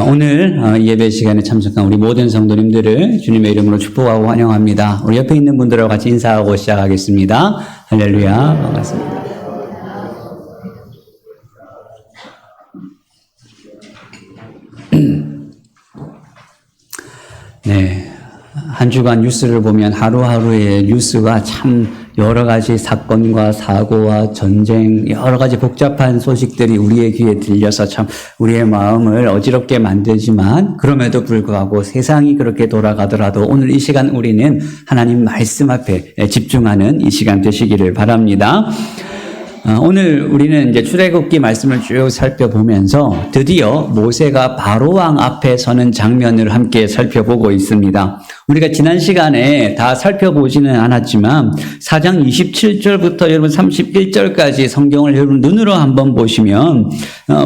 오늘 예배 시간에 참석한 우리 모든 성도님들을 주님의 이름으로 축복하고 환영합니다. 우리 옆에 있는 분들하고 같이 인사하고 시작하겠습니다. 할렐루야, 반갑습니다. 네, 한 주간 뉴스를 보면 하루하루의 뉴스가 참 여러 가지 사건과 사고와 전쟁, 여러 가지 복잡한 소식들이 우리의 귀에 들려서 참 우리의 마음을 어지럽게 만들지만 그럼에도 불구하고 세상이 그렇게 돌아가더라도 오늘 이 시간 우리는 하나님 말씀 앞에 집중하는 이 시간 되시기를 바랍니다. 오늘 우리는 이제 출애굽기 말씀을 쭉 살펴보면서 드디어 모세가 바로왕 앞에 서는 장면을 함께 살펴보고 있습니다. 우리가 지난 시간에 다 살펴보지는 않았지만 4장 27절부터 여러분 31절까지 성경을 여러분 눈으로 한번 보시면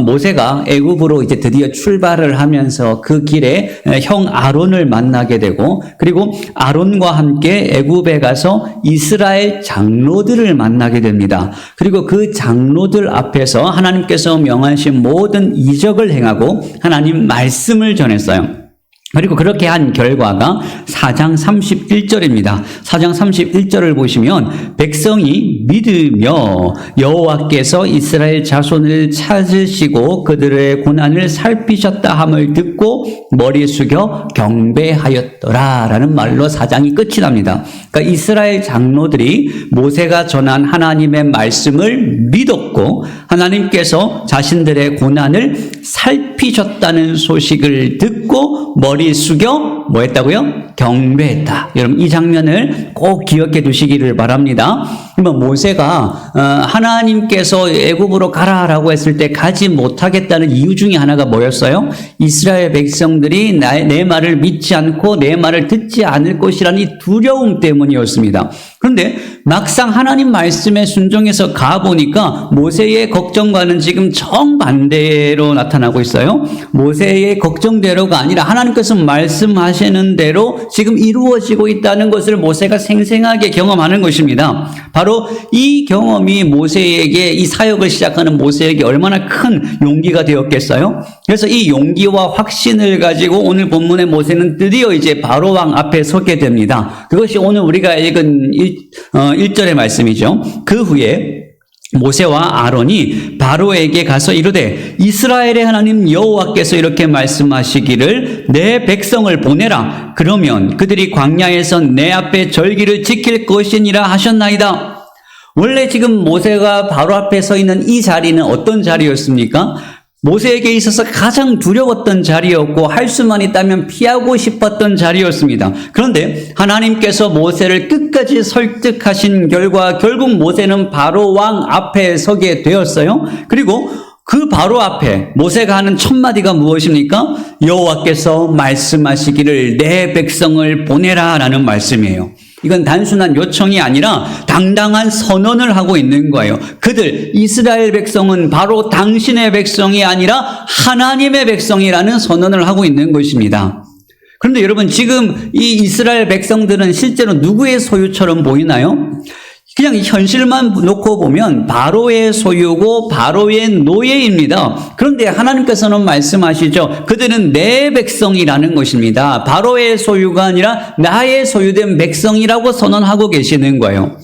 모세가 애굽으로 이제 드디어 출발을 하면서 그 길에 형 아론을 만나게 되고 그리고 아론과 함께 애굽에 가서 이스라엘 장로들을 만나게 됩니다. 그리고 그 장로들 앞에서 하나님께서 명하신 모든 이적을 행하고 하나님 말씀을 전했어요. 그리고 그렇게 한 결과가 4장 31절입니다. 4장 31절을 보시면 백성이 믿으며 여호와께서 이스라엘 자손을 찾으시고 그들의 고난을 살피셨다 함을 듣고 머리 숙여 경배하였더라 라는 말로 4장이 끝이 납니다. 그러니까 이스라엘 장로들이 모세가 전한 하나님의 말씀을 믿었고 하나님께서 자신들의 고난을 살피셨다는 소식을 듣고 머리 숙여 뭐 했다고요? 경배했다. 여러분 이 장면을 꼭 기억해 두시기를 바랍니다. 그러면 모세가 하나님께서 애굽으로 가라라고 했을 때 가지 못하겠다는 이유 중에 하나가 뭐였어요? 이스라엘 백성들이 내 말을 믿지 않고 내 말을 듣지 않을 것이라는 이 두려움 때문이었습니다. 그런데 막상 하나님 말씀에 순종해서 가보니까 모세의 걱정과는 지금 정반대로 나타나고 있어요. 모세의 걱정대로가 아니라 하나님께서 말씀하시는 대로 지금 이루어지고 있다는 것을 모세가 생생하게 경험하는 것입니다. 바로 이 경험이 모세에게 이 사역을 시작하는 모세에게 얼마나 큰 용기가 되었겠어요? 그래서 이 용기와 확신을 가지고 오늘 본문의 모세는 드디어 이제 바로왕 앞에 서게 됩니다. 그것이 오늘 우리가 읽은 1절의 말씀이죠. 그 후에 모세와 아론이 바로에게 가서 이르되 이스라엘의 하나님 여호와께서 이렇게 말씀하시기를 내 백성을 보내라. 그러면 그들이 광야에서 내 앞에 절기를 지킬 것이니라 하셨나이다. 원래 지금 모세가 바로 앞에 서 있는 이 자리는 어떤 자리였습니까? 모세에게 있어서 가장 두려웠던 자리였고 할 수만 있다면 피하고 싶었던 자리였습니다. 그런데 하나님께서 모세를 끝까지 설득하신 결과 결국 모세는 바로 왕 앞에 서게 되었어요. 그리고 그 바로 앞에 모세가 하는 첫 마디가 무엇입니까? 여호와께서 말씀하시기를 내 백성을 보내라 라는 말씀이에요. 이건 단순한 요청이 아니라 당당한 선언을 하고 있는 거예요. 그들 이스라엘 백성은 바로 당신의 백성이 아니라 하나님의 백성이라는 선언을 하고 있는 것입니다. 그런데 여러분 지금 이 이스라엘 백성들은 실제로 누구의 소유처럼 보이나요? 그냥 현실만 놓고 보면 바로의 소유고 바로의 노예입니다. 그런데 하나님께서는 말씀하시죠. 그들은 내 백성이라는 것입니다. 바로의 소유가 아니라 나의 소유된 백성이라고 선언하고 계시는 거예요.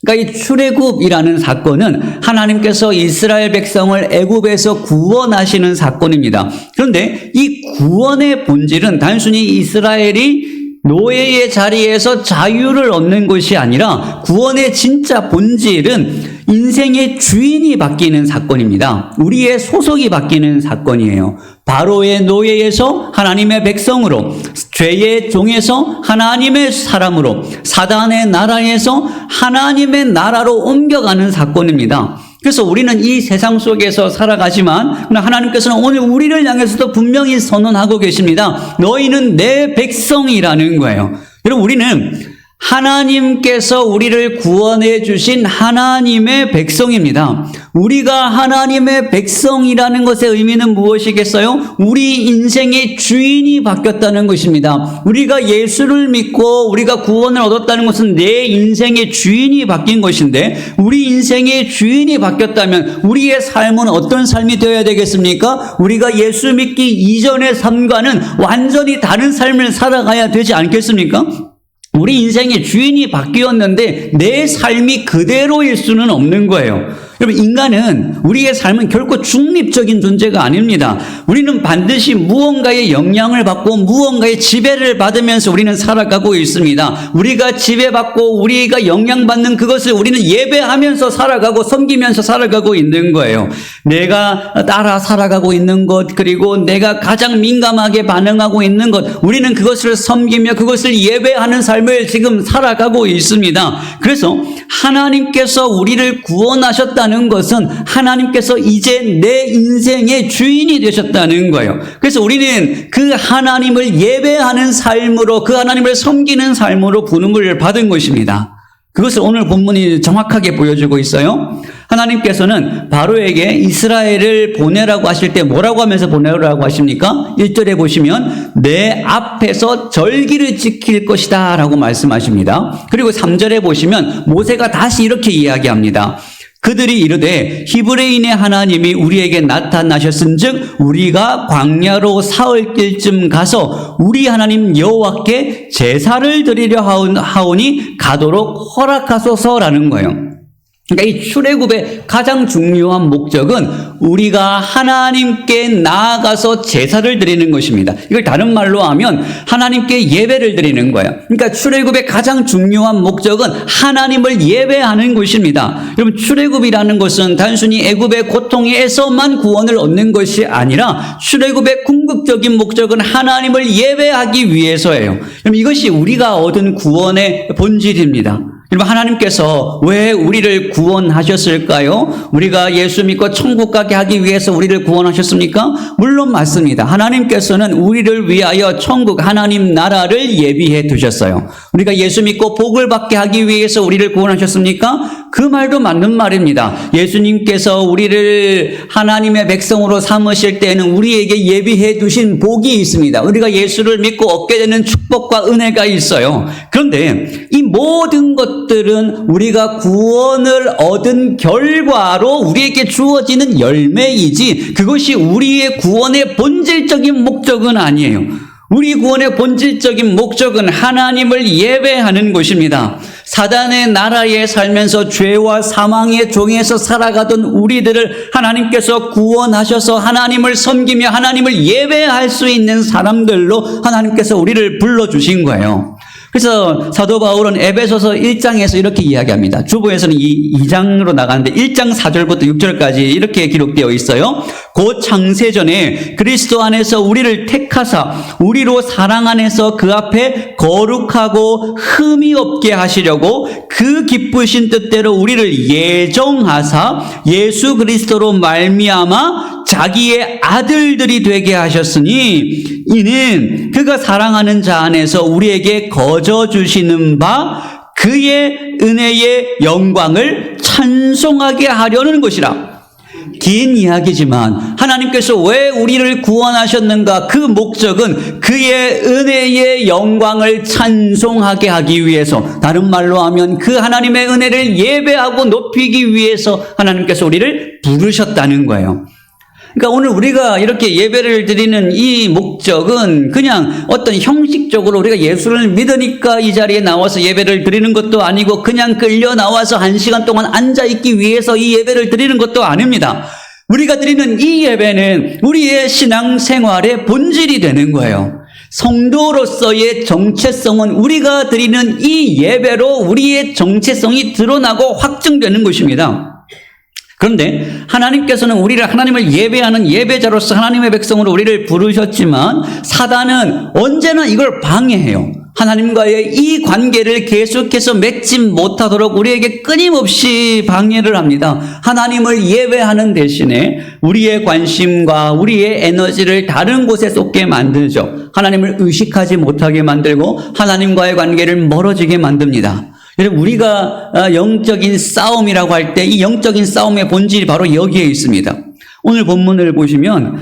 그러니까 이 출애굽이라는 사건은 하나님께서 이스라엘 백성을 애굽에서 구원하시는 사건입니다. 그런데 이 구원의 본질은 단순히 이스라엘이 노예의 자리에서 자유를 얻는 것이 아니라 구원의 진짜 본질은 인생의 주인이 바뀌는 사건입니다. 우리의 소속이 바뀌는 사건이에요. 바로의 노예에서 하나님의 백성으로, 죄의 종에서 하나님의 사람으로, 사단의 나라에서 하나님의 나라로 옮겨가는 사건입니다. 그래서 우리는 이 세상 속에서 살아가지만 하나님께서는 오늘 우리를 향해서도 분명히 선언하고 계십니다. 너희는 내 백성이라는 거예요. 여러분 우리는 하나님께서 우리를 구원해 주신 하나님의 백성입니다. 우리가 하나님의 백성이라는 것의 의미는 무엇이겠어요? 우리 인생의 주인이 바뀌었다는 것입니다. 우리가 예수를 믿고 우리가 구원을 얻었다는 것은 내 인생의 주인이 바뀐 것인데, 우리 인생의 주인이 바뀌었다면 우리의 삶은 어떤 삶이 되어야 되겠습니까? 우리가 예수 믿기 이전의 삶과는 완전히 다른 삶을 살아가야 되지 않겠습니까? 우리 인생의 주인이 바뀌었는데 내 삶이 그대로일 수는 없는 거예요. 여러분, 인간은, 우리의 삶은 결코 중립적인 존재가 아닙니다. 우리는 반드시 무언가의 영향을 받고 무언가의 지배를 받으면서 우리는 살아가고 있습니다. 우리가 지배받고 우리가 영향받는 그것을 우리는 예배하면서 살아가고 섬기면서 살아가고 있는 거예요. 내가 따라 살아가고 있는 것, 그리고 내가 가장 민감하게 반응하고 있는 것, 우리는 그것을 섬기며 그것을 예배하는 삶을 지금 살아가고 있습니다. 그래서 하나님께서 우리를 구원하셨다는 것은 하나님께서 이제 내 인생의 주인이 되셨다는 거예요. 그래서 우리는 그 하나님을 예배하는 삶으로, 그 하나님을 섬기는 삶으로 부름을 받은 것입니다. 그것을 오늘 본문이 정확하게 보여주고 있어요. 하나님께서는 바로에게 이스라엘을 보내라고 하실 때 뭐라고 하면서 보내라고 하십니까? 1절에 보시면 내 앞에서 절기를 지킬 것이다 라고 말씀하십니다. 그리고 3절에 보시면 모세가 다시 이렇게 이야기합니다. 그들이 이르되 히브리인의 하나님이 우리에게 나타나셨은즉 우리가 광야로 사흘 길쯤 가서 우리 하나님 여호와께 제사를 드리려 하오니 가도록 허락하소서라는 거예요. 그러니까 이 출애굽의 가장 중요한 목적은 우리가 하나님께 나아가서 제사를 드리는 것입니다. 이걸 다른 말로 하면 하나님께 예배를 드리는 거예요. 그러니까 출애굽의 가장 중요한 목적은 하나님을 예배하는 것입니다. 여러분, 출애굽이라는 것은 단순히 애굽의 고통에서만 구원을 얻는 것이 아니라 출애굽의 궁극적인 목적은 하나님을 예배하기 위해서예요. 그럼 이것이 우리가 얻은 구원의 본질입니다. 여러분, 하나님께서 왜 우리를 구원하셨을까요? 우리가 예수 믿고 천국 가게 하기 위해서 우리를 구원하셨습니까? 물론 맞습니다. 하나님께서는 우리를 위하여 천국, 하나님 나라를 예비해 두셨어요. 우리가 예수 믿고 복을 받게 하기 위해서 우리를 구원하셨습니까? 그 말도 맞는 말입니다. 예수님께서 우리를 하나님의 백성으로 삼으실 때에는 우리에게 예비해 두신 복이 있습니다. 우리가 예수를 믿고 얻게 되는 축복과 은혜가 있어요. 그런데 이 모든 것들은 우리가 구원을 얻은 결과로 우리에게 주어지는 열매이지 그것이 우리의 구원의 본질적인 목적은 아니에요. 우리 구원의 본질적인 목적은 하나님을 예배하는 것입니다. 사단의 나라에 살면서 죄와 사망의 종에서 살아가던 우리들을 하나님께서 구원하셔서 하나님을 섬기며 하나님을 예배할 수 있는 사람들로 하나님께서 우리를 불러주신 거예요. 그래서 사도 바울은 에베소서 1장에서 이렇게 이야기합니다. 주보에서는 2장으로 나가는데 1장 4절부터 6절까지 이렇게 기록되어 있어요. 곧 창세전에 그리스도 안에서 우리를 택하사 우리로 사랑 안에서 그 앞에 거룩하고 흠이 없게 하시려고 그 기쁘신 뜻대로 우리를 예정하사 예수 그리스도로 말미암아 자기의 아들들이 되게 하셨으니 이는 그가 사랑하는 자 안에서 우리에게 거저 주시는 바 그의 은혜의 영광을 찬송하게 하려는 것이라. 긴 이야기지만 하나님께서 왜 우리를 구원하셨는가? 그 목적은 그의 은혜의 영광을 찬송하게 하기 위해서, 다른 말로 하면 그 하나님의 은혜를 예배하고 높이기 위해서 하나님께서 우리를 부르셨다는 거예요. 그러니까 오늘 우리가 이렇게 예배를 드리는 이 목적은 그냥 어떤 형식적으로 우리가 예수를 믿으니까 이 자리에 나와서 예배를 드리는 것도 아니고 그냥 끌려 나와서 1시간 동안 앉아있기 위해서 이 예배를 드리는 것도 아닙니다. 우리가 드리는 이 예배는 우리의 신앙생활의 본질이 되는 거예요. 성도로서의 정체성은 우리가 드리는 이 예배로 우리의 정체성이 드러나고 확증되는 것입니다. 그런데 하나님께서는 우리를 하나님을 예배하는 예배자로서 하나님의 백성으로 우리를 부르셨지만 사단은 언제나 이걸 방해해요. 하나님과의 이 관계를 계속해서 맺지 못하도록 우리에게 끊임없이 방해를 합니다. 하나님을 예배하는 대신에 우리의 관심과 우리의 에너지를 다른 곳에 쏟게 만들죠. 하나님을 의식하지 못하게 만들고 하나님과의 관계를 멀어지게 만듭니다. 여러분, 우리가 영적인 싸움이라고 할 때 이 영적인 싸움의 본질이 바로 여기에 있습니다. 오늘 본문을 보시면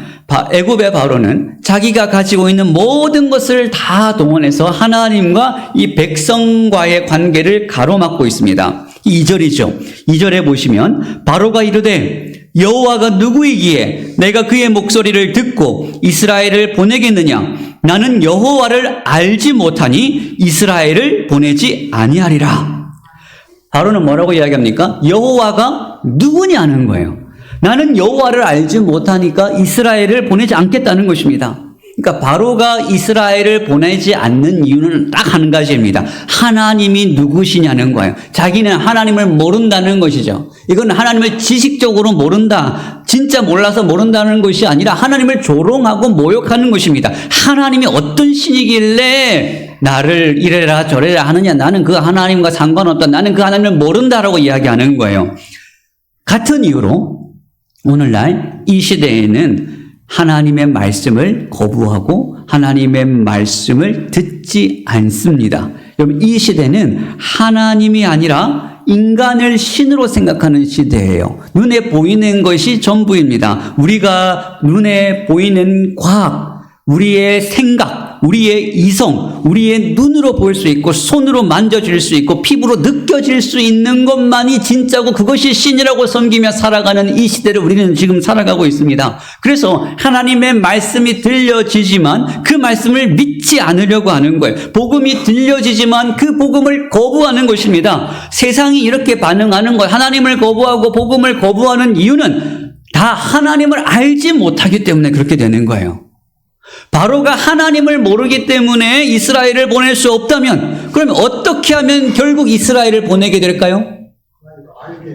애굽의 바로는 자기가 가지고 있는 모든 것을 다 동원해서 하나님과 이 백성과의 관계를 가로막고 있습니다. 2절이죠. 2절에 보시면 바로가 이르되 여호와가 누구이기에 내가 그의 목소리를 듣고 이스라엘을 보내겠느냐? 나는 여호와를 알지 못하니 이스라엘을 보내지 아니하리라. 바로는 뭐라고 이야기합니까? 여호와가 누구냐는 거예요. 나는 여호와를 알지 못하니까 이스라엘을 보내지 않겠다는 것입니다. 그러니까 바로가 이스라엘을 보내지 않는 이유는 딱 한 가지입니다. 하나님이 누구시냐는 거예요. 자기는 하나님을 모른다는 것이죠. 이건 하나님을 지식적으로 모른다, 진짜 몰라서 모른다는 것이 아니라 하나님을 조롱하고 모욕하는 것입니다. 하나님이 어떤 신이길래 나를 이래라 저래라 하느냐, 나는 그 하나님과 상관없다, 나는 그 하나님을 모른다라고 이야기하는 거예요. 같은 이유로 오늘날 이 시대에는 하나님의 말씀을 거부하고 하나님의 말씀을 듣지 않습니다. 여러분, 이 시대는 하나님이 아니라 인간을 신으로 생각하는 시대예요. 눈에 보이는 것이 전부입니다. 우리가 눈에 보이는 과학, 우리의 생각, 우리의 이성, 우리의 눈으로 볼 수 있고 손으로 만져질 수 있고 피부로 느껴질 수 있는 것만이 진짜고 그것이 신이라고 섬기며 살아가는 이 시대를 우리는 지금 살아가고 있습니다. 그래서 하나님의 말씀이 들려지지만 그 말씀을 믿지 않으려고 하는 거예요. 복음이 들려지지만 그 복음을 거부하는 것입니다. 세상이 이렇게 반응하는 거예요. 하나님을 거부하고 복음을 거부하는 이유는 다 하나님을 알지 못하기 때문에 그렇게 되는 거예요. 바로가 하나님을 모르기 때문에 이스라엘을 보낼 수 없다면 그럼 어떻게 하면 결국 이스라엘을 보내게 될까요?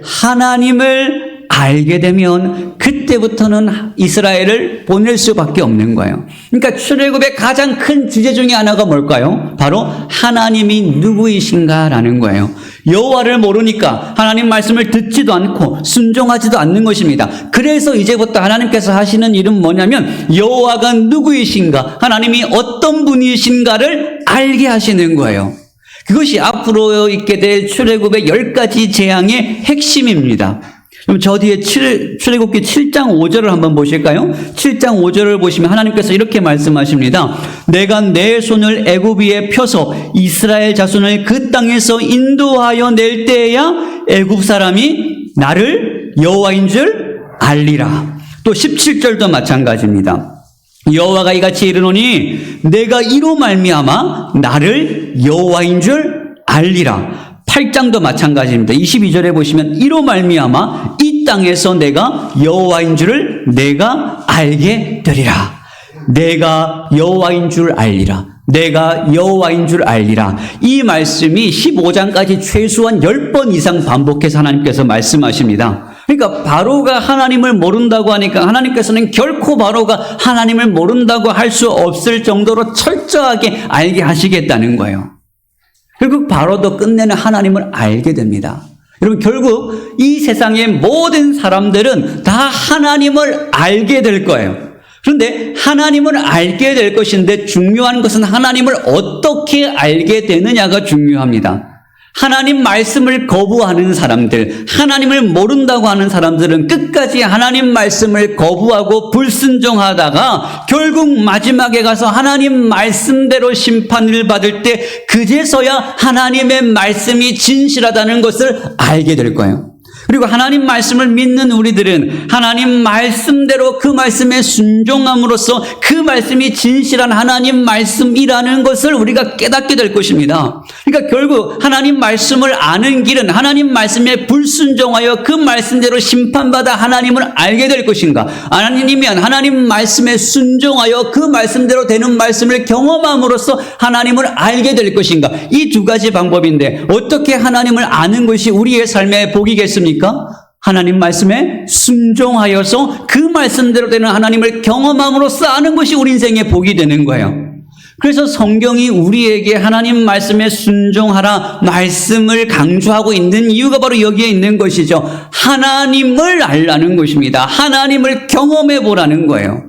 하나님을 알게 되면 그때부터는 이스라엘을 보낼 수밖에 없는 거예요. 그러니까 출애굽의 가장 큰 주제 중에 하나가 뭘까요? 바로 하나님이 누구이신가라는 거예요. 여호와를 모르니까 하나님 말씀을 듣지도 않고 순종하지도 않는 것입니다. 그래서 이제부터 하나님께서 하시는 일은 뭐냐면 여호와가 누구이신가, 하나님이 어떤 분이신가를 알게 하시는 거예요. 그것이 앞으로 있게 될 출애굽의 10가지 재앙의 핵심입니다. 그럼 저 뒤에 출애굽기 7장 5절을 한번 보실까요? 7장 5절을 보시면 하나님께서 이렇게 말씀하십니다. 내가 내 손을 애굽 위에 펴서 이스라엘 자손을 그 땅에서 인도하여 낼 때에야 애굽 사람이 나를 여호와인 줄 알리라. 또 17절도 마찬가지입니다. 여호와가 이같이 이르노니 내가 이로 말미암아 나를 여호와인 줄 알리라. 8장도 마찬가지입니다. 22절에 보시면 이로 말미암아 이 땅에서 내가 여호와인 줄을 내가 알게 되리라. 내가 여호와인 줄 알리라. 내가 여호와인 줄 알리라. 이 말씀이 15장까지 최소한 10번 이상 반복해서 하나님께서 말씀하십니다. 그러니까 바로가 하나님을 모른다고 하니까 하나님께서는 결코 바로가 하나님을 모른다고 할 수 없을 정도로 철저하게 알게 하시겠다는 거예요. 결국 바로도 끝내는 하나님을 알게 됩니다. 여러분, 결국 이 세상의 모든 사람들은 다 하나님을 알게 될 거예요. 그런데 하나님을 알게 될 것인데 중요한 것은 하나님을 어떻게 알게 되느냐가 중요합니다. 하나님 말씀을 거부하는 사람들, 하나님을 모른다고 하는 사람들은 끝까지 하나님 말씀을 거부하고 불순종하다가 결국 마지막에 가서 하나님 말씀대로 심판을 받을 때 그제서야 하나님의 말씀이 진실하다는 것을 알게 될 거예요. 그리고 하나님 말씀을 믿는 우리들은 하나님 말씀대로 그 말씀에 순종함으로써 그 말씀이 진실한 하나님 말씀이라는 것을 우리가 깨닫게 될 것입니다. 그러니까 결국 하나님 말씀을 아는 길은 하나님 말씀에 불순종하여 그 말씀대로 심판받아 하나님을 알게 될 것인가, 아니면 하나님 말씀에 순종하여 그 말씀대로 되는 말씀을 경험함으로써 하나님을 알게 될 것인가. 이 두 가지 방법인데 어떻게 하나님을 아는 것이 우리의 삶의 복이겠습니까? 하나님 말씀에 순종하여서 그 말씀대로 되는 하나님을 경험함으로써 아는 것이 우리 인생의 복이 되는 거예요. 그래서 성경이 우리에게 하나님 말씀에 순종하라 말씀을 강조하고 있는 이유가 바로 여기에 있는 것이죠. 하나님을 알라는 것입니다. 하나님을 경험해 보라는 거예요.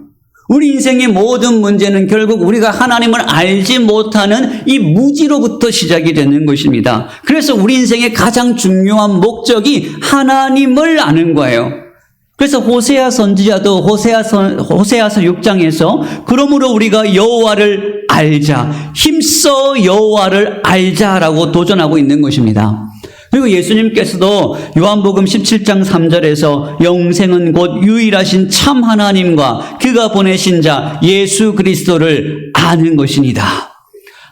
우리 인생의 모든 문제는 결국 우리가 하나님을 알지 못하는 이 무지로부터 시작이 되는 것입니다. 그래서 우리 인생의 가장 중요한 목적이 하나님을 아는 거예요. 그래서 호세아 선지자도 호세아서 6장에서 그러므로 우리가 여호와를 알자, 힘써 여호와를 알자라고 도전하고 있는 것입니다. 그리고 예수님께서도 요한복음 17장 3절에서 영생은 곧 유일하신 참 하나님과 그가 보내신 자 예수 그리스도를 아는 것이니다.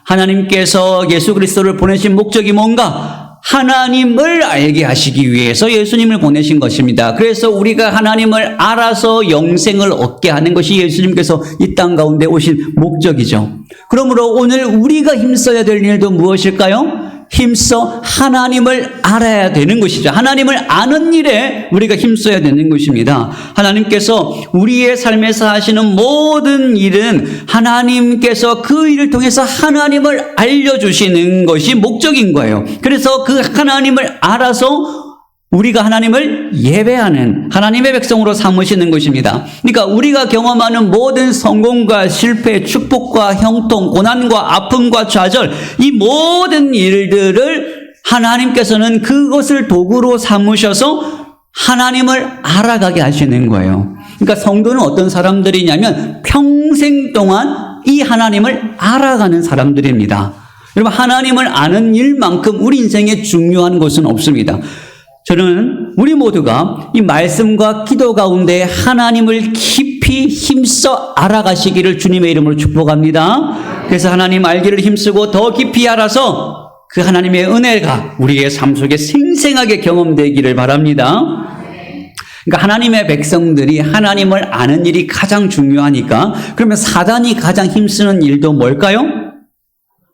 하나님께서 예수 그리스도를 보내신 목적이 뭔가? 하나님을 알게 하시기 위해서 예수님을 보내신 것입니다. 그래서 우리가 하나님을 알아서 영생을 얻게 하는 것이 예수님께서 이 땅 가운데 오신 목적이죠. 그러므로 오늘 우리가 힘써야 될 일도 무엇일까요? 힘써 하나님을 알아야 되는 것이죠. 하나님을 아는 일에 우리가 힘써야 되는 것입니다. 하나님께서 우리의 삶에서 하시는 모든 일은 하나님께서 그 일을 통해서 하나님을 알려주시는 것이 목적인 거예요. 그래서 그 하나님을 알아서 우리가 하나님을 예배하는 하나님의 백성으로 삼으시는 것입니다. 그러니까 우리가 경험하는 모든 성공과 실패, 축복과 형통, 고난과 아픔과 좌절, 이 모든 일들을 하나님께서는 그것을 도구로 삼으셔서 하나님을 알아가게 하시는 거예요. 그러니까 성도는 어떤 사람들이냐면 평생 동안 이 하나님을 알아가는 사람들입니다. 여러분, 하나님을 아는 일만큼 우리 인생에 중요한 것은 없습니다. 저는 우리 모두가 이 말씀과 기도 가운데 하나님을 깊이 힘써 알아가시기를 주님의 이름으로 축복합니다. 그래서 하나님 알기를 힘쓰고 더 깊이 알아서 그 하나님의 은혜가 우리의 삶 속에 생생하게 경험되기를 바랍니다. 그러니까 하나님의 백성들이 하나님을 아는 일이 가장 중요하니까 그러면 사단이 가장 힘쓰는 일도 뭘까요?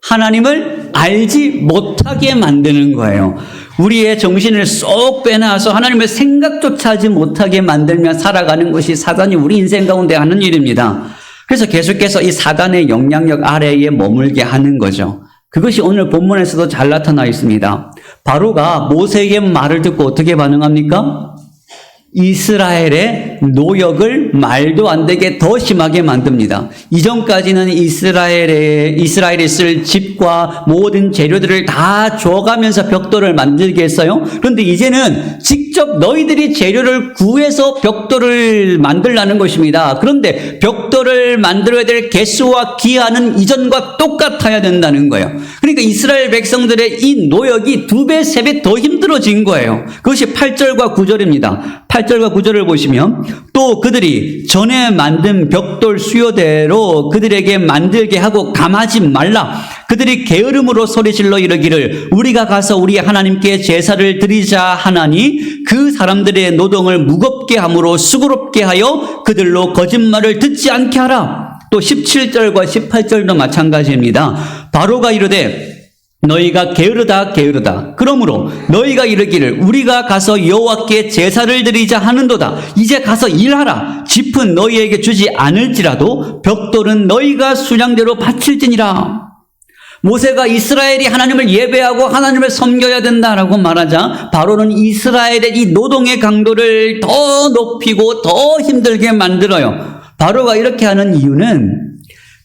하나님을 알지 못하게 만드는 거예요. 우리의 정신을 쏙 빼놔서 하나님의 생각조차 하지 못하게 만들며 살아가는 것이 사단이 우리 인생 가운데 하는 일입니다. 그래서 계속해서 이 사단의 영향력 아래에 머물게 하는 거죠. 그것이 오늘 본문에서도 잘 나타나 있습니다. 바로가 모세의 말을 듣고 어떻게 반응합니까? 이스라엘의 노역을 말도 안 되게 더 심하게 만듭니다. 이전까지는 이스라엘이 쓸 집과 모든 재료들을 다 줘가면서 벽돌을 만들게 했어요. 그런데 이제는 직접 너희들이 재료를 구해서 벽돌을 만들라는 것입니다. 그런데 벽돌을 만들어야 될 개수와 기한은 이전과 똑같아야 된다는 거예요. 그러니까 이스라엘 백성들의 이 노역이 2배, 3배 더 힘들어진 거예요. 그것이 8절과 9절입니다. 8절과 9절을 보시면 또 그들이 전에 만든 벽돌 수요대로 그들에게 만들게 하고 감하지 말라. 그들이 게으름으로 소리질러 이르기를 우리가 가서 우리 하나님께 제사를 드리자 하나니 그 사람들의 노동을 무겁게 함으로 수고롭게 하여 그들로 거짓말을 듣지 않게 하라. 또 17절과 18절도 마찬가지입니다. 바로가 이르되 너희가 게으르다 게으르다. 그러므로 너희가 이르기를 우리가 가서 여호와께 제사를 드리자 하는도다. 이제 가서 일하라. 짚은 너희에게 주지 않을지라도 벽돌은 너희가 수량대로 바칠지니라. 모세가 이스라엘이 하나님을 예배하고 하나님을 섬겨야 된다라고 말하자 바로는 이스라엘의 이 노동의 강도를 더 높이고 더 힘들게 만들어요. 바로가 이렇게 하는 이유는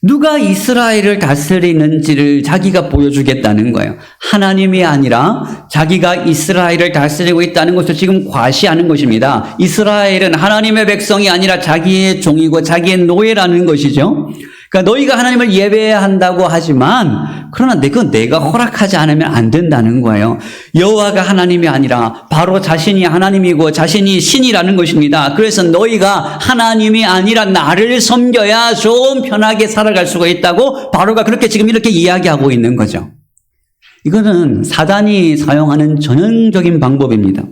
누가 이스라엘을 다스리는지를 자기가 보여주겠다는 거예요. 하나님이 아니라 자기가 이스라엘을 다스리고 있다는 것을 지금 과시하는 것입니다. 이스라엘은 하나님의 백성이 아니라 자기의 종이고 자기의 노예라는 것이죠. 그러니까 너희가 하나님을 예배해야 한다고 하지만 그러나 그건 내가 허락하지 않으면 안 된다는 거예요. 여호와가 하나님이 아니라 바로 자신이 하나님이고 자신이 신이라는 것입니다. 그래서 너희가 하나님이 아니라 나를 섬겨야 좀 편하게 살아갈 수가 있다고 바로가 그렇게 지금 이렇게 이야기하고 있는 거죠. 이거는 사단이 사용하는 전형적인 방법입니다.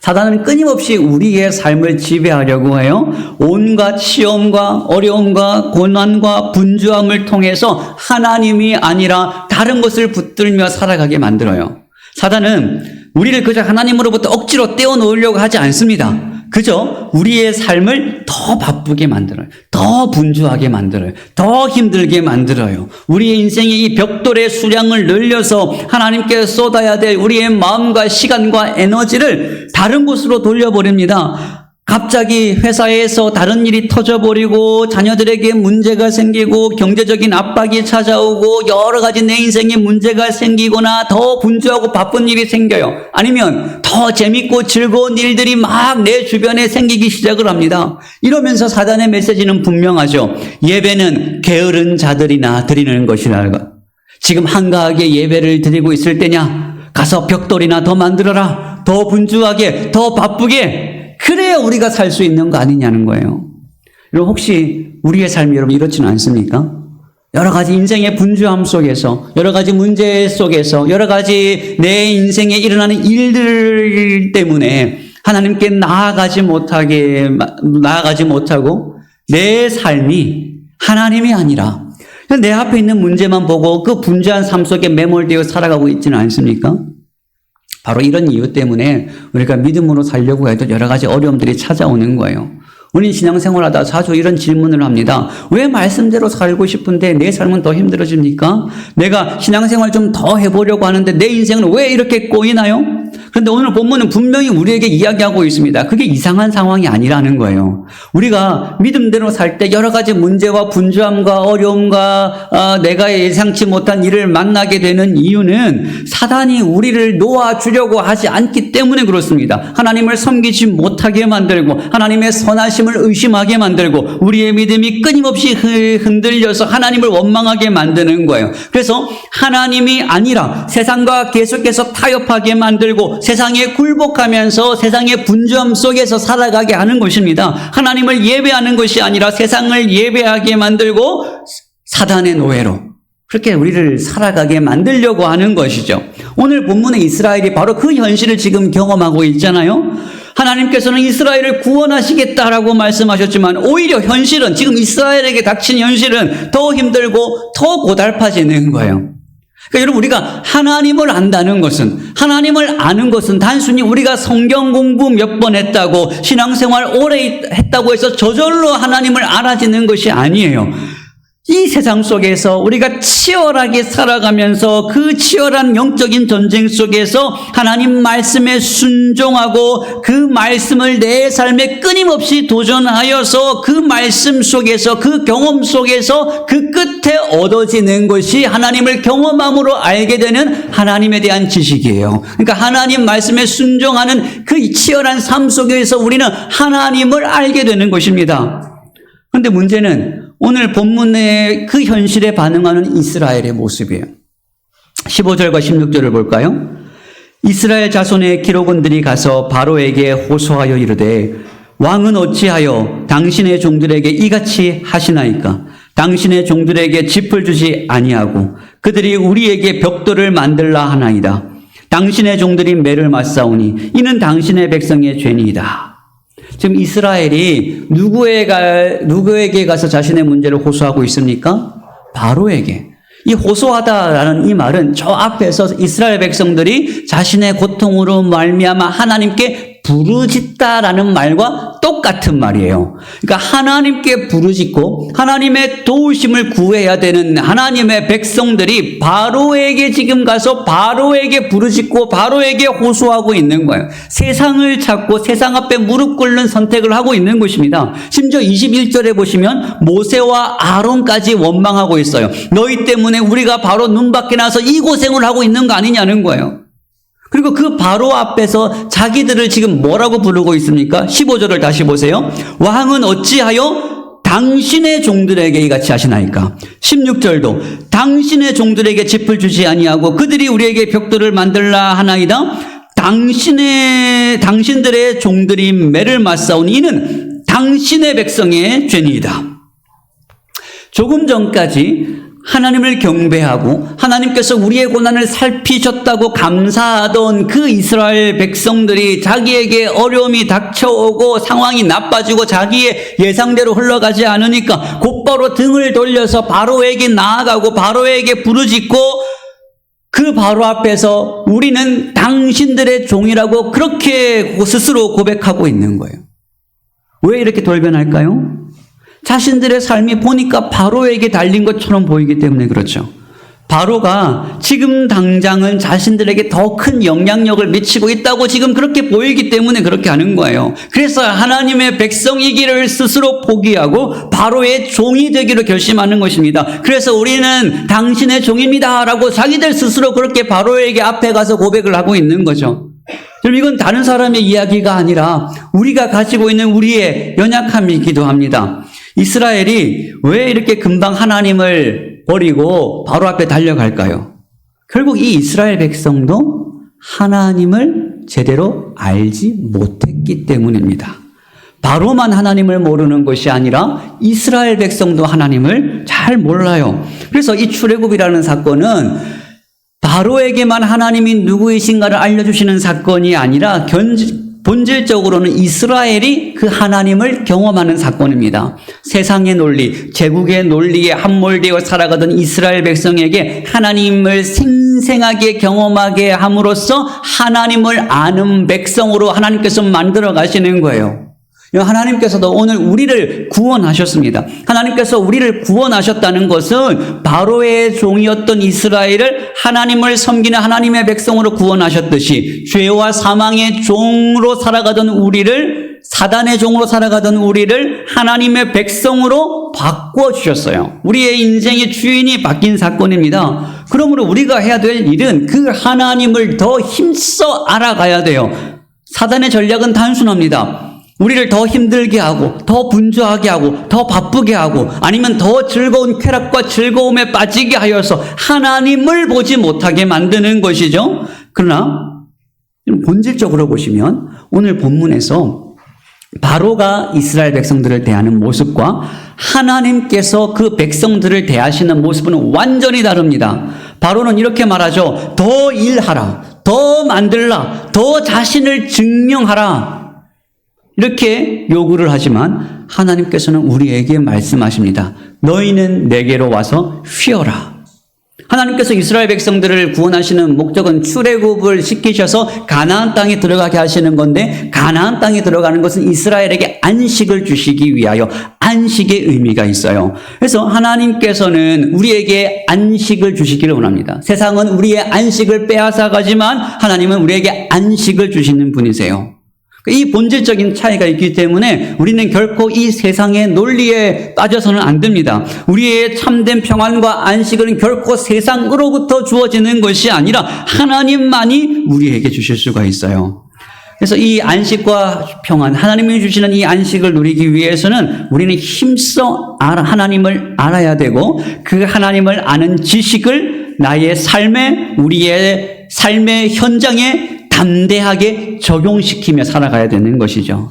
사단은 끊임없이 우리의 삶을 지배하려고 해요. 온갖 시험과 어려움과 고난과 분주함을 통해서 하나님이 아니라 다른 것을 붙들며 살아가게 만들어요. 사단은 우리를 그저 하나님으로부터 억지로 떼어놓으려고 하지 않습니다. 그저 우리의 삶을 더 바쁘게 만들어요. 더 분주하게 만들어요. 더 힘들게 만들어요. 우리의 인생의 이 벽돌의 수량을 늘려서 하나님께 쏟아야 될 우리의 마음과 시간과 에너지를 다른 곳으로 돌려버립니다. 갑자기 회사에서 다른 일이 터져버리고 자녀들에게 문제가 생기고 경제적인 압박이 찾아오고 여러 가지 내 인생에 문제가 생기거나 더 분주하고 바쁜 일이 생겨요. 아니면 더 재밌고 즐거운 일들이 막 내 주변에 생기기 시작을 합니다. 이러면서 사단의 메시지는 분명하죠. 예배는 게으른 자들이나 드리는 것이라. 지금 한가하게 예배를 드리고 있을 때냐? 가서 벽돌이나 더 만들어라. 더 분주하게, 더 바쁘게. 그래야 우리가 살 수 있는 거 아니냐는 거예요. 여러분 혹시 우리의 삶이 여러분 이렇지는 않습니까? 여러 가지 인생의 분주함 속에서, 여러 가지 문제 속에서, 여러 가지 내 인생에 일어나는 일들 때문에 하나님께 나아가지 못하고 내 삶이 하나님이 아니라 내 앞에 있는 문제만 보고 그 분주한 삶 속에 매몰되어 살아가고 있지는 않습니까? 바로 이런 이유 때문에 우리가 믿음으로 살려고 해도 여러 가지 어려움들이 찾아오는 거예요. 우리 신앙생활하다 자주 이런 질문을 합니다. 왜 말씀대로 살고 싶은데 내 삶은 더 힘들어집니까? 내가 신앙생활 좀 더 해보려고 하는데 내 인생은 왜 이렇게 꼬이나요? 그런데 오늘 본문은 분명히 우리에게 이야기하고 있습니다. 그게 이상한 상황이 아니라는 거예요. 우리가 믿음대로 살 때 여러 가지 문제와 분주함과 어려움과 내가 예상치 못한 일을 만나게 되는 이유는 사단이 우리를 놓아주려고 하지 않기 때문에 그렇습니다. 하나님을 섬기지 못하게 만들고 하나님의 선하심을 의심하게 만들고 우리의 믿음이 끊임없이 흔들려서 하나님을 원망하게 만드는 거예요. 그래서 하나님이 아니라 세상과 계속해서 타협하게 만들고 세상에 굴복하면서 세상의 분주함 속에서 살아가게 하는 것입니다. 하나님을 예배하는 것이 아니라 세상을 예배하게 만들고 사단의 노예로 그렇게 우리를 살아가게 만들려고 하는 것이죠. 오늘 본문의 이스라엘이 바로 그 현실을 지금 경험하고 있잖아요. 하나님께서는 이스라엘을 구원하시겠다라고 말씀하셨지만 오히려 현실은 지금 이스라엘에게 닥친 현실은 더 힘들고 더 고달파지는 거예요. 그러니까 여러분 우리가 하나님을 안다는 것은 하나님을 아는 것은 단순히 우리가 성경 공부 몇 번 했다고 신앙생활 오래 했다고 해서 저절로 하나님을 알아지는 것이 아니에요. 이 세상 속에서 우리가 치열하게 살아가면서 그 치열한 영적인 전쟁 속에서 하나님 말씀에 순종하고 그 말씀을 내 삶에 끊임없이 도전하여서 그 말씀 속에서 그 경험 속에서 그 끝에 얻어지는 것이 하나님을 경험함으로 알게 되는 하나님에 대한 지식이에요. 그러니까 하나님 말씀에 순종하는 그 치열한 삶 속에서 우리는 하나님을 알게 되는 것입니다. 그런데 문제는 오늘 본문의 그 현실에 반응하는 이스라엘의 모습이에요. 15절과 16절을 볼까요? 이스라엘 자손의 기록원들이 가서 바로에게 호소하여 이르되 왕은 어찌하여 당신의 종들에게 이같이 하시나이까? 당신의 종들에게 짚을 주지 아니하고 그들이 우리에게 벽돌을 만들라 하나이다. 당신의 종들이 매를 맞사오니 이는 당신의 백성의 죄니이다. 지금 이스라엘이 누구에게 가서 자신의 문제를 호소하고 있습니까? 바로에게. 이 호소하다라는 이 말은 저 앞에서 이스라엘 백성들이 자신의 고통으로 말미암아 하나님께 부르짖다라는 말과 똑같은 말이에요. 그러니까 하나님께 부르짖고 하나님의 도우심을 구해야 되는 하나님의 백성들이 바로에게 지금 가서 바로에게 부르짖고 바로에게 호소하고 있는 거예요. 세상을 찾고 세상 앞에 무릎 꿇는 선택을 하고 있는 것입니다. 심지어 21절에 보시면 모세와 아론까지 원망하고 있어요. 너희 때문에 우리가 바로 눈 밖에 나서 이 고생을 하고 있는 거 아니냐는 거예요. 그리고 그 바로 앞에서 자기들을 지금 뭐라고 부르고 있습니까? 15절을 다시 보세요. 왕은 어찌하여 당신의 종들에게 이같이 하시나이까? 16절도 당신의 종들에게 짚을 주지 아니하고 그들이 우리에게 벽돌을 만들라 하나이다. 당신들의 종들이 매를 맞사오니 이는 당신의 백성의 죄니이다. 조금 전까지 하나님을 경배하고 하나님께서 우리의 고난을 살피셨다고 감사하던 그 이스라엘 백성들이 자기에게 어려움이 닥쳐오고 상황이 나빠지고 자기의 예상대로 흘러가지 않으니까 곧바로 등을 돌려서 바로에게 나아가고 바로에게 부르짖고 그 바로 앞에서 우리는 당신들의 종이라고 그렇게 스스로 고백하고 있는 거예요. 왜 이렇게 돌변할까요? 자신들의 삶이 보니까 바로에게 달린 것처럼 보이기 때문에 그렇죠. 바로가 지금 당장은 자신들에게 더 큰 영향력을 미치고 있다고 지금 그렇게 보이기 때문에 그렇게 하는 거예요. 그래서 하나님의 백성이기를 스스로 포기하고 바로의 종이 되기로 결심하는 것입니다. 그래서 우리는 당신의 종입니다 라고 자기들 스스로 그렇게 바로에게 앞에 가서 고백을 하고 있는 거죠. 여러분, 이건 다른 사람의 이야기가 아니라 우리가 가지고 있는 우리의 연약함이기도 합니다. 이스라엘이 왜 이렇게 금방 하나님을 버리고 바로 앞에 달려갈까요? 결국 이 이스라엘 백성도 하나님을 제대로 알지 못했기 때문입니다. 바로만 하나님을 모르는 것이 아니라 이스라엘 백성도 하나님을 잘 몰라요. 그래서 이 출애굽이라는 사건은 바로에게만 하나님이 누구이신가를 알려주시는 사건이 아니라 본질적으로는 이스라엘이 그 하나님을 경험하는 사건입니다. 세상의 논리, 제국의 논리에 함몰되어 살아가던 이스라엘 백성에게 하나님을 생생하게 경험하게 함으로써 하나님을 아는 백성으로 하나님께서 만들어 가시는 거예요. 하나님께서도 오늘 우리를 구원하셨습니다. 하나님께서 우리를 구원하셨다는 것은 바로의 종이었던 이스라엘을 하나님을 섬기는 하나님의 백성으로 구원하셨듯이 죄와 사망의 종으로 살아가던 우리를, 사단의 종으로 살아가던 우리를 하나님의 백성으로 바꿔주셨어요. 우리의 인생의 주인이 바뀐 사건입니다. 그러므로 우리가 해야 될 일은 그 하나님을 더 힘써 알아가야 돼요. 사단의 전략은 단순합니다. 우리를 더 힘들게 하고, 더 분주하게 하고, 더 바쁘게 하고, 아니면 더 즐거운 쾌락과 즐거움에 빠지게 하여서 하나님을 보지 못하게 만드는 것이죠. 그러나 본질적으로 보시면 오늘 본문에서 바로가 이스라엘 백성들을 대하는 모습과 하나님께서 그 백성들을 대하시는 모습은 완전히 다릅니다. 바로는 이렇게 말하죠. 더 일하라, 더 만들라, 더 자신을 증명하라. 이렇게 요구를 하지만 하나님께서는 우리에게 말씀하십니다. 너희는 내게로 와서 쉬어라. 하나님께서 이스라엘 백성들을 구원하시는 목적은 출애굽을 시키셔서 가나안 땅에 들어가게 하시는 건데, 가나안 땅에 들어가는 것은 이스라엘에게 안식을 주시기 위하여 안식의 의미가 있어요. 그래서 하나님께서는 우리에게 안식을 주시기를 원합니다. 세상은 우리의 안식을 빼앗아 가지만 하나님은 우리에게 안식을 주시는 분이세요. 이 본질적인 차이가 있기 때문에 우리는 결코 이 세상의 논리에 빠져서는 안 됩니다. 우리의 참된 평안과 안식은 결코 세상으로부터 주어지는 것이 아니라 하나님만이 우리에게 주실 수가 있어요. 그래서 이 안식과 평안, 하나님이 주시는 이 안식을 누리기 위해서는 우리는 힘써 하나님을 알아야 되고, 그 하나님을 아는 지식을 나의 삶에, 우리의 삶의 현장에 담대하게 적용시키며 살아가야 되는 것이죠.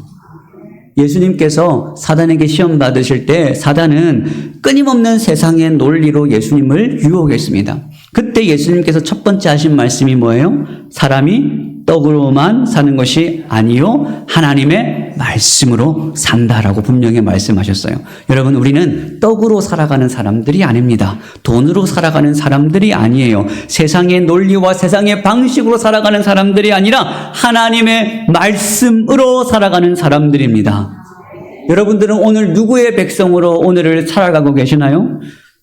예수님께서 사단에게 시험 받으실 때 사단은 끊임없는 세상의 논리로 예수님을 유혹했습니다. 그때 예수님께서 첫 번째 하신 말씀이 뭐예요? 사람이 떡으로만 사는 것이 아니요 하나님의 말씀으로 산다라고 분명히 말씀하셨어요. 여러분, 우리는 떡으로 살아가는 사람들이 아닙니다. 돈으로 살아가는 사람들이 아니에요. 세상의 논리와 세상의 방식으로 살아가는 사람들이 아니라 하나님의 말씀으로 살아가는 사람들입니다. 여러분들은 오늘 누구의 백성으로 오늘을 살아가고 계시나요?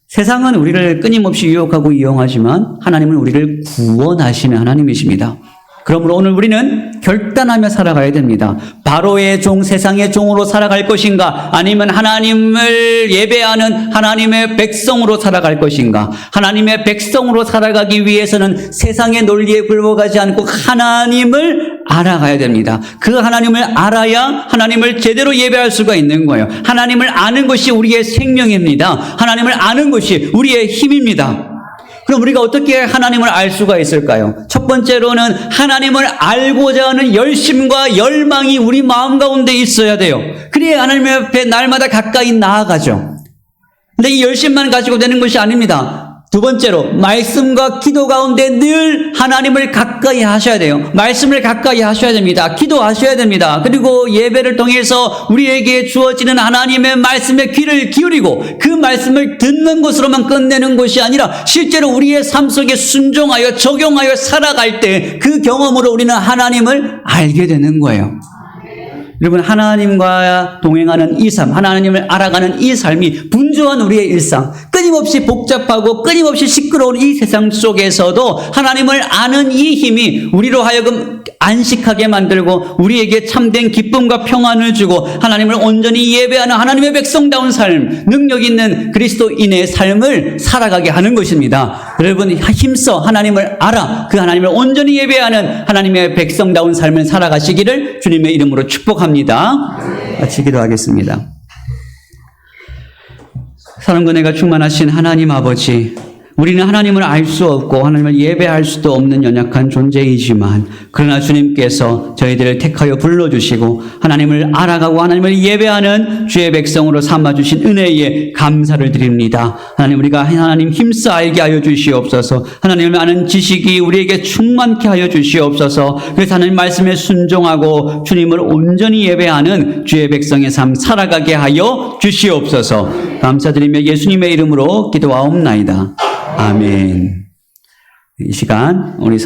세상은 우리를 끊임없이 유혹하고 이용하지만 하나님은 우리를 구원하시는 하나님이십니다. 그러므로 오늘 우리는 결단하며 살아가야 됩니다. 바로의 종, 세상의 종으로 살아갈 것인가? 아니면 하나님을 예배하는 하나님의 백성으로 살아갈 것인가? 하나님의 백성으로 살아가기 위해서는 세상의 논리에 굴복하지 않고 하나님을 알아가야 됩니다. 그 하나님을 알아야 하나님을 제대로 예배할 수가 있는 거예요. 하나님을 아는 것이 우리의 생명입니다. 하나님을 아는 것이 우리의 힘입니다. 그럼 우리가 어떻게 하나님을 알 수가 있을까요? 첫 번째로는 하나님을 알고자 하는 열심과 열망이 우리 마음 가운데 있어야 돼요. 그래야 하나님 앞에 날마다 가까이 나아가죠. 근데 이 열심만 가지고 되는 것이 아닙니다. 두 번째로, 말씀과 기도 가운데 늘 하나님을 가까이 하셔야 돼요. 말씀을 가까이 하셔야 됩니다. 기도하셔야 됩니다. 그리고 예배를 통해서 우리에게 주어지는 하나님의 말씀에 귀를 기울이고 그 말씀을 듣는 것으로만 끝내는 것이 아니라 실제로 우리의 삶 속에 순종하여 적용하여 살아갈 때 그 경험으로 우리는 하나님을 알게 되는 거예요. 여러분, 하나님과 동행하는 이 삶, 하나님을 알아가는 이 삶이 분주한 우리의 일상, 끊임없이 복잡하고 끊임없이 시끄러운 이 세상 속에서도 하나님을 아는 이 힘이 우리로 하여금 안식하게 만들고 우리에게 참된 기쁨과 평안을 주고 하나님을 온전히 예배하는 하나님의 백성다운 삶, 능력 있는 그리스도인의 삶을 살아가게 하는 것입니다. 여러분 힘써 하나님을 알아 그 하나님을 온전히 예배하는 하나님의 백성다운 삶을 살아가시기를 주님의 이름으로 축복합니다. 같이 기도하겠습니다. 사랑과 은혜가 충만하신 하나님 아버지, 우리는 하나님을 알 수 없고 하나님을 예배할 수도 없는 연약한 존재이지만 그러나 주님께서 저희들을 택하여 불러주시고 하나님을 알아가고 하나님을 예배하는 주의 백성으로 삼아주신 은혜에 감사를 드립니다. 하나님 우리가 하나님 힘써 알게 하여 주시옵소서. 하나님을 아는 지식이 우리에게 충만케 하여 주시옵소서. 그래서 하나님 말씀에 순종하고 주님을 온전히 예배하는 주의 백성의 삶 살아가게 하여 주시옵소서. 감사드리며 예수님의 이름으로 기도하옵나이다. 아멘. 이 시간 우리